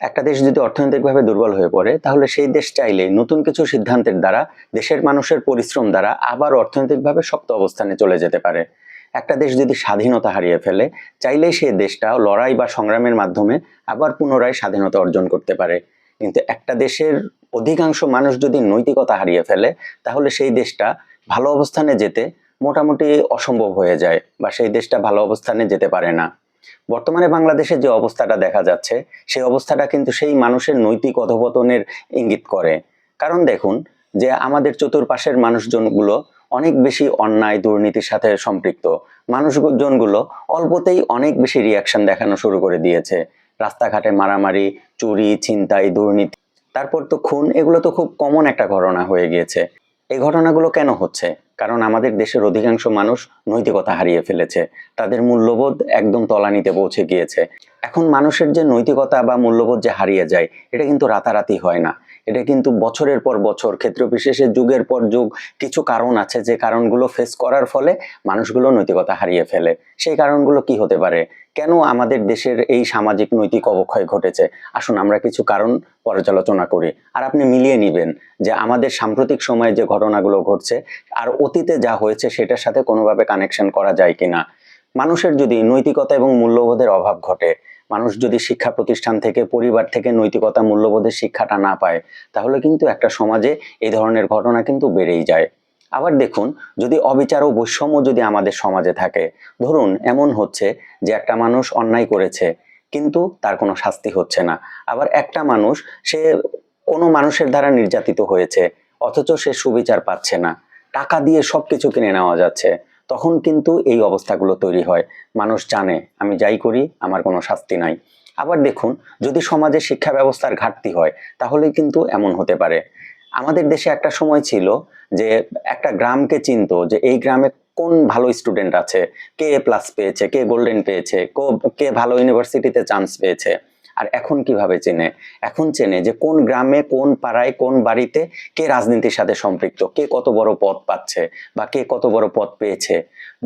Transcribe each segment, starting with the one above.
একটা দেশ যদি অর্থনৈতিকভাবে দুর্বল হয়ে পড়ে তাহলে সেই দেশ চাইলে নতুন কিছু সিদ্ধান্তের দ্বারা দেশের মানুষের পরিশ্রম দ্বারা আবার অর্থনৈতিকভাবে শক্ত অবস্থানে চলে যেতে পারে। একটা দেশ যদি স্বাধীনতা হারিয়ে ফেলে চাইলেই সেই দেশটা লড়াই বা সংগ্রামের মাধ্যমে আবার পুনরায় স্বাধীনতা অর্জন করতে পারে। কিন্তু একটা দেশের অধিকাংশ মানুষ যদি নৈতিকতা হারিয়ে ফেলে তাহলে সেই দেশটা ভালো অবস্থানে যেতে মোটামুটি অসম্ভব হয়ে যায় বা সেই দেশটা ভালো অবস্থানে যেতে পারে না। বর্তমানে বাংলাদেশে যে অবস্থাটা দেখা যাচ্ছে সেই অবস্থাটা কিন্তু সেই মানুষের নৈতিক অধঃপতনের ইঙ্গিত করে। কারণ দেখুন যে আমাদের চতুর্পাশের মানুষজনগুলো অনেক বেশি অন্যায় দুর্নীতির সাথে সম্পৃক্ত। মানুষজনগুলো অল্পতেই অনেক বেশি রিয়াকশন দেখানো শুরু করে দিয়েছে। রাস্তাঘাটে মারামারি, চুরি, ছিনতাই, দুর্নীতি, তারপর তো খুন, এগুলো তো খুব কমন একটা ঘটনা হয়ে গিয়েছে। এই ঘটনাগুলো কেন হচ্ছে? কারণ আমাদের দেশের অধিকাংশ মানুষ নৈতিকতা হারিয়ে ফেলেছে, তাদের মূল্যবোধ একদম তলানিতে পৌঁছে গিয়েছে। এখন মানুষের যে নৈতিকতা বা মূল্যবোধ যে হারিয়ে যায় এটা কিন্তু রাতারাতি হয় না, এটা কিন্তু বছরের পর বছর, ক্ষেত্র বিশেষে যুগের পর যুগ কিছু কারণ আছে যে কারণগুলো ফেস করার ফলে মানুষগুলো নৈতিকতা হারিয়ে ফেলে। সেই কারণগুলো কি হতে পারে? কেন আমাদের দেশের এই সামাজিক নৈতিক অবক্ষয় ঘটেছে? আসুন আমরা কিছু কারণ পর্যালোচনা করি, আর আপনি মিলিয়ে নিবেন যে আমাদের সাম্প্রতিক সময়ে যে ঘটনাগুলো ঘটছে আর অতীতে যা হয়েছে সেটার সাথে কোনোভাবে কানেকশন করা যায় কিনা। মানুষের যদি নৈতিকতা এবং মূল্যবোধের অভাব ঘটে, মানুষ যদি শিক্ষা প্রতিষ্ঠান থেকে, পরিবার থেকে নৈতিকতা মূল্যবোধের শিক্ষাটা না পায়, তাহলে কিন্তু একটা সমাজে এই ধরনের ঘটনা কিন্তু বেড়েই যায়। আবার দেখুন, যদি অবিচার ও বৈষম্য যদি আমাদের সমাজে থাকে, ধরুন এমন হচ্ছে যে একটা মানুষ অন্যায় করেছে কিন্তু তার কোনো শাস্তি হচ্ছে না, আবার একটা মানুষ সে কোনো মানুষের দ্বারা নির্যাতিত হয়েছে অথচ সে সুবিচার পাচ্ছে না, টাকা দিয়ে সবকিছু কিনে নেওয়া যাচ্ছে, তখন কিন্তু এই অবস্থাগুলো তৈরি হয়। মানুষ জানে আমি যাই করি আমার কোনো শাস্তি নাই। আবার দেখুন, যদি সমাজে শিক্ষা ব্যবস্থার ঘাটতি হয় তাহলে কিন্তু এমন হতে পারে। আমাদের দেশে একটা সময় ছিল যে একটা গ্রামকে চিনতো যে এই গ্রামে কোন ভালো স্টুডেন্ট আছে, কে প্লাস পেয়েছে, কে গোল্ডেন পেয়েছে, কে ভালো ইউনিভার্সিটিতে চান্স পেয়েছে। আর এখন কিভাবে চেনে? এখন চেনে যে কোন গ্রামে, কোন পাড়ায়, কোন বাড়িতে কে রাজনীতির সাথে সম্পৃক্ত, কে কত বড় পদ পাচ্ছে বা কে কত বড় পদ পেয়েছে।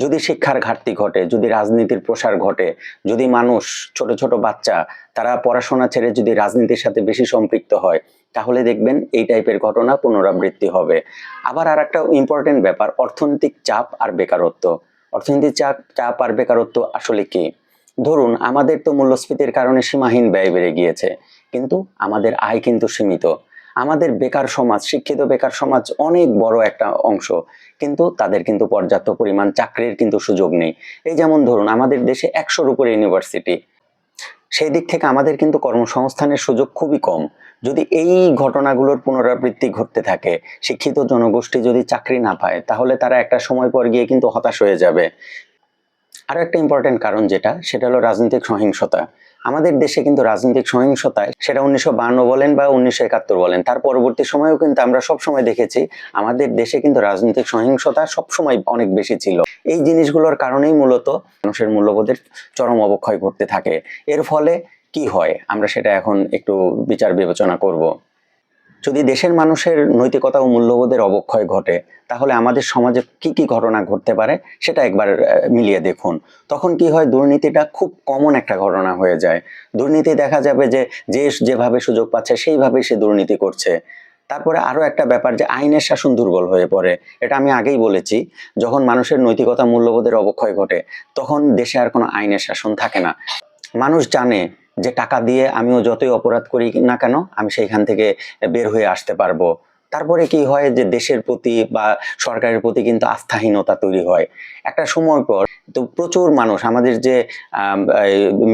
যদি শিক্ষার ঘাটতি ঘটে, যদি রাজনীতির প্রসার ঘটে, যদি মানুষ, ছোট ছোট বাচ্চা, তারা পড়াশোনা ছেড়ে যদি রাজনীতির সাথে বেশি সম্পৃক্ত হয়, তাহলে দেখবেন এই টাইপের ঘটনা পুনরাবৃত্তি হবে। আবার আর একটা ইম্পর্টেন্ট ব্যাপার, অর্থনৈতিক চাপ আর বেকারত্ব। অর্থনৈতিক চাপ আর বেকারত্ব আসলে কি? ধরুন আমাদের তো মূল্যস্ফীতির কারণে সীমাহীন ব্যয় বেড়ে গিয়েছে, কিন্তু আমাদের আয় কিন্তু সীমিত। আমাদের বেকার সমাজ, শিক্ষিত বেকার সমাজ অনেক বড় একটা অংশ, কিন্তু তাদের কিন্তু পর্যাপ্ত পরিমাণ চাকরির কিন্তু সুযোগ নেই। এই যেমন ধরুন আমাদের দেশে 100-র উপরে ইউনিভার্সিটি, সেই দিক থেকে আমাদের কিন্তু কর্মসংস্থানের সুযোগ খুবই কম। যদি এই ঘটনাগুলোর পুনরাবৃত্তি ঘটতে থাকে, শিক্ষিত জনগোষ্ঠী যদি চাকরি না পায়, তাহলে তারা একটা সময় পর গিয়ে কিন্তু হতাশ হয়ে যাবে। আরো একটা ইম্পর্টেন্ট কারণ যেটা, সেটা হলো রাজনৈতিক সহিংসতা। আমাদের দেশে কিন্তু রাজনৈতিক সহিংসতায়, সেটা 1952 বলেন বা 1971 বলেন, তার পরবর্তী সময়েও কিন্তু আমরা সব সময় দেখেছি আমাদের দেশে কিন্তু রাজনৈতিক সহিংসতা সব সময় অনেক বেশি ছিল। এই জিনিসগুলোর কারণেই মূলত মানুষের মূল্যবোধের চরম অবক্ষয় ঘটতে থাকে। এর ফলে কি হয় আমরা সেটা এখন একটু বিচার বিবেচনা করব। যদি দেশের মানুষের নৈতিকতা ও মূল্যবোধের অবক্ষয় ঘটে তাহলে আমাদের সমাজে কি কি ঘটনা ঘটতে পারে সেটা একবার মিলিয়ে দেখুন। তখন কি হয়, দুর্নীতিটা খুব কমন একটা ঘটনা হয়ে যায়। দুর্নীতি দেখা যাবে যে যে যেভাবে সুযোগ পাচ্ছে সেইভাবেই সে দুর্নীতি করছে। তারপরে আরো একটা ব্যাপার যে আইনের শাসন দুর্বল হয়ে পড়ে। এটা আমি আগেই বলেছি, যখন মানুষের নৈতিকতা মূল্যবোধের অবক্ষয় ঘটে তখন দেশে আর কোনো আইনের শাসন থাকে না। মানুষ জানে যে টাকা দিয়ে আমিও যতই অপরাধ করি না কেন আমি সেইখান থেকে বের হয়ে আসতে পারবো। তারপরে কি হয় যে দেশের প্রতি বা সরকারের প্রতি কিন্তু আস্থাহীনতা তৈরি হয়। একটা সময় পর তো প্রচুর মানুষ, আমাদের যে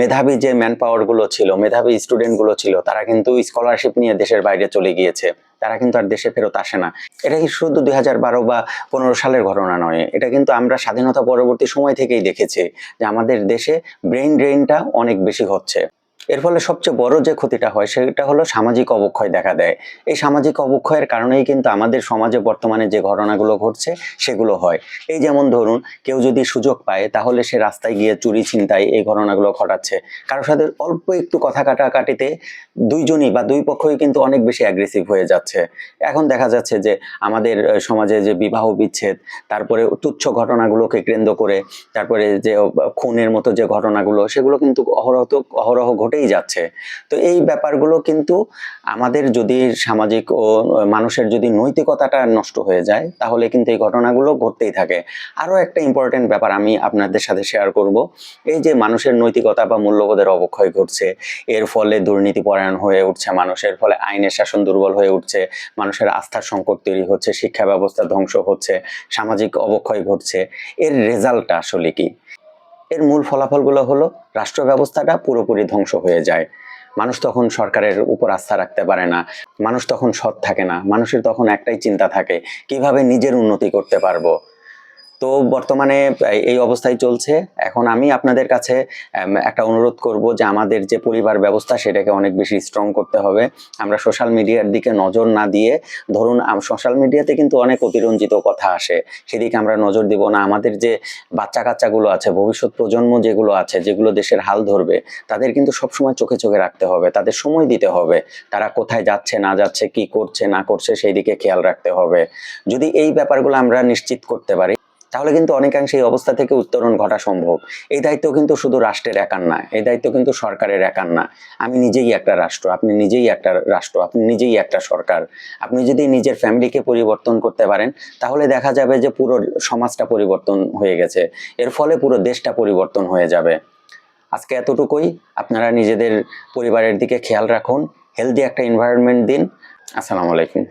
মেধাবী যে ম্যান পাওয়ার গুলো ছিল, মেধাবী স্টুডেন্ট গুলো ছিল, তারা কিন্তু স্কলারশিপ নিয়ে দেশের বাইরে চলে গিয়েছে, তারা কিন্তু আর দেশে ফেরত আসে না। এটা কি শুধু 2012 বা 15 সালের ঘটনা নয়, এটা কিন্তু আমরা স্বাধীনতা পরবর্তী সময় থেকেই দেখেছি যে আমাদের দেশে ব্রেইন ড্রেনটা অনেক বেশি হচ্ছে। এর ফলে সবচেয়ে বড় যে ক্ষতিটা হয় সেটা হলো সামাজিক অবক্ষয় দেখা দেয়। এই সামাজিক অবক্ষয়ের কারণেই কিন্তু আমাদের সমাজে বর্তমানে যে ঘটনাগুলো ঘটছে সেগুলো হয়। এই যেমন ধরুন, কেউ যদি সুযোগ পায় তাহলে সে রাস্তায় গিয়ে চুরি ছিনতাই এই ঘটনাগুলো ঘটাচ্ছে। কারোর সাথে অল্প একটু কথা কাটাকাটিতে দুইজনই বা দুই পক্ষই কিন্তু অনেক বেশি অ্যাগ্রেসিভ হয়ে যাচ্ছে। এখন দেখা যাচ্ছে যে আমাদের সমাজে যে বিবাহ বিচ্ছেদ, তারপরে তুচ্ছ ঘটনাগুলোকে কেন্দ্র করে, তারপরে যে খুনের মতো যে ঘটনাগুলো, সেগুলো কিন্তু অহরহ ঘটেই যাচ্ছে। তো এই ব্যাপারগুলো কিন্তু আমাদের যদি সামাজিক ও মানুষের যদি নৈতিকতাটা নষ্ট হয়ে যায় তাহলে কিন্তু এই ঘটনাগুলো ঘটতেই থাকে। আরও একটা ইম্পর্টেন্ট ব্যাপার আমি আপনাদের সাথে শেয়ার করব, এই যে মানুষের নৈতিকতা বা মূল্যবোধের অবক্ষয় ঘটছে, এর ফলে দুর্নীতিপরায়ণ হয়ে উঠছে মানুষের, ফলে আইনের শাসন দুর্বল হয়ে উঠছে, মানুষের আস্থার সংকট তৈরি হচ্ছে, শিক্ষা ব্যবস্থা ধ্বংস হচ্ছে, সামাজিক অবক্ষয় ঘটছে। এর রেজাল্টটা আসলে কি? এর মূল ফলাফলগুলো হলো রাষ্ট্র ব্যবস্থাটা পুরোপুরি ধ্বংস হয়ে যায়। মানুষ তখন সরকারের উপর আস্থা রাখতে পারে না, মানুষ তখন সৎ থাকে না, মানুষের তখন একটাই চিন্তা থাকে কিভাবে নিজের উন্নতি করতে পারবো। তো বর্তমানে এই অবস্থায় চলছে। এখন আমি আপনাদের কাছে একটা অনুরোধ করব যে আমাদের যে পরিবার ব্যবস্থা সেটাকে অনেক বেশি স্ট্রং করতে হবে। আমরা সোশ্যাল মিডিয়ার দিকে নজর না দিয়ে, ধরুন সোশ্যাল মিডিয়াতে কিন্তু অনেক অতিরঞ্জিত কথা আসে, সেদিকে আমরা নজর দিব না। আমাদের যে বাচ্চা কাচ্চাগুলো আছে, ভবিষ্যৎ প্রজন্ম যেগুলো আছে, যেগুলো দেশের হাল ধরবে, তাদের কিন্তু সবসময় চোখে চোখে রাখতে হবে, তাদের সময় দিতে হবে, তারা কোথায় যাচ্ছে না যাচ্ছে, কি করছে না করছে সেই দিকে খেয়াল রাখতে হবে। যদি এই ব্যাপারগুলো আমরা নিশ্চিত করতে পারি তাহলে কিন্তু অনেকাংশে এই অবস্থা থেকে উত্তরণ ঘটা সম্ভব। এই দায়িত্ব কিন্তু শুধু রাষ্ট্রের একার না, এই দায়িত্ব কিন্তু সরকারের একার না। আমি নিজেই একটা রাষ্ট্র, আপনি নিজেই একটা রাষ্ট্র, আপনি নিজেই একটা সরকার। আপনি যদি নিজের ফ্যামিলিকে পরিবর্তন করতে পারেন তাহলে দেখা যাবে যে পুরো সমাজটা পরিবর্তন হয়ে গেছে, এর ফলে পুরো দেশটা পরিবর্তন হয়ে যাবে। আজকে এতটুকুই। আপনারা নিজেদের পরিবারের দিকে খেয়াল রাখুন, হেলদি একটা এনভায়রনমেন্ট দিন। আসসালামু আলাইকুম।